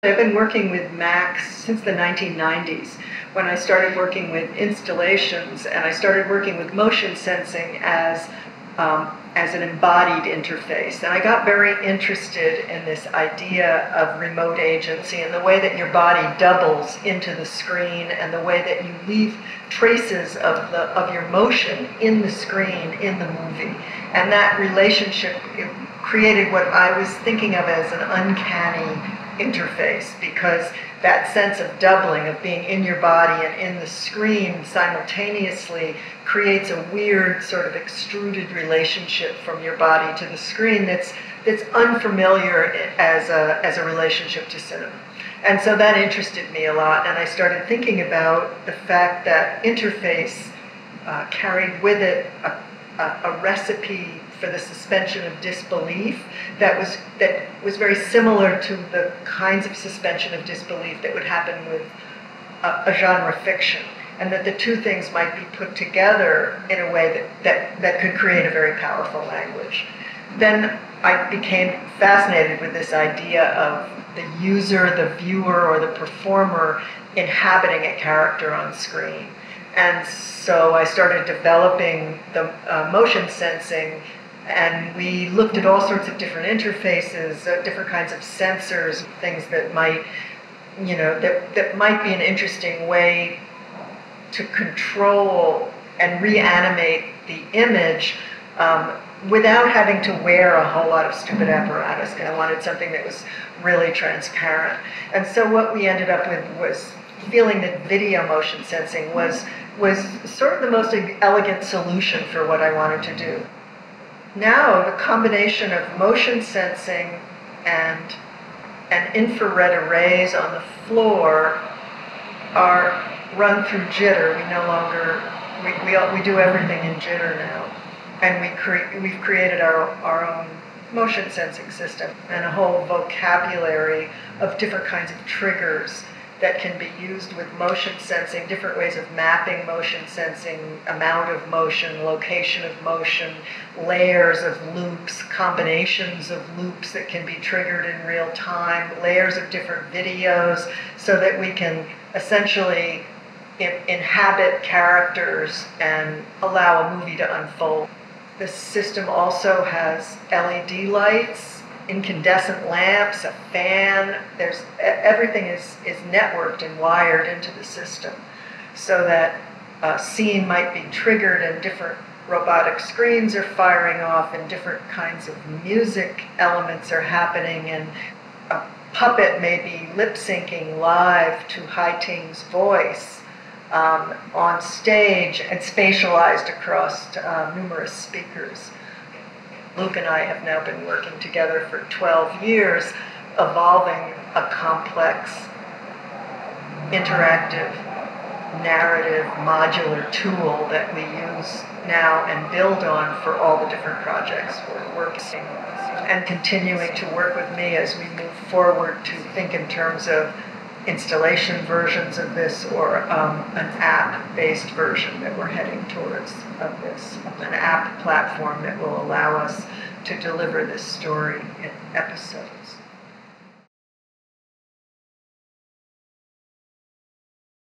I've been working with Max since the 1990s, when I started working with installations, and I stared working with motion sensing as an embodied interface. And I got very interested in this idea of remote agency and the way that your body doubles into the screen and the way that you leave traces of your motion in the screen, in the movie. And that relationship created what I was thinking of as an uncanny interface, because that sense of doubling, of being in your body and in the screen simultaneously, creates a weird sort of extruded relationship from your body to the screen that's unfamiliar as a relationship to cinema. And so that interested me a lot, and I started thinking about the fact that interface carried with it a recipe for the suspension of disbelief that was very similar to the kinds of suspension of disbelief that would happen with a genre fiction, and that the two things might be put together in a way that could create a very powerful language. Then I became fascinated with this idea of the user, the viewer, or the performer inhabiting a character on screen. And so I started developing the motion sensing, and we looked at all sorts of different interfaces, different kinds of sensors, things that might, that might be an interesting way to control and reanimate the image without having to wear a whole lot of stupid apparatus. And I wanted something that was really transparent. And so what we ended up with was feeling that video motion sensing was sort of the most elegant solution for what I wanted to do. Now, the combination of motion sensing and infrared arrays on the floor are run through jitter. We no longer, we do everything in jitter now. And we've created our own motion sensing system and a whole vocabulary of different kinds of triggers that can be used with motion sensing, different ways of mapping motion sensing, amount of motion, location of motion, layers of loops, combinations of loops that can be triggered in real time, layers of different videos, so that we can essentially inhabit characters and allow a movie to unfold. The system also has LED lights, incandescent lamps, a fan. Everything is networked and wired into the system, so that a scene might be triggered and different robotic screens are firing off and different kinds of music elements are happening, and a puppet may be lip-syncing live to Hai-Ting's voice on stage and spatialized across numerous speakers. Luke and I have now been working together for 12 years, evolving a complex, interactive, narrative, modular tool that we use now and build on for all the different projects we're working on, and continuing to work with me as we move forward to think in terms of installation versions of this, or an app-based version that we're heading towards of this, an app platform that will allow us to deliver this story in episodes.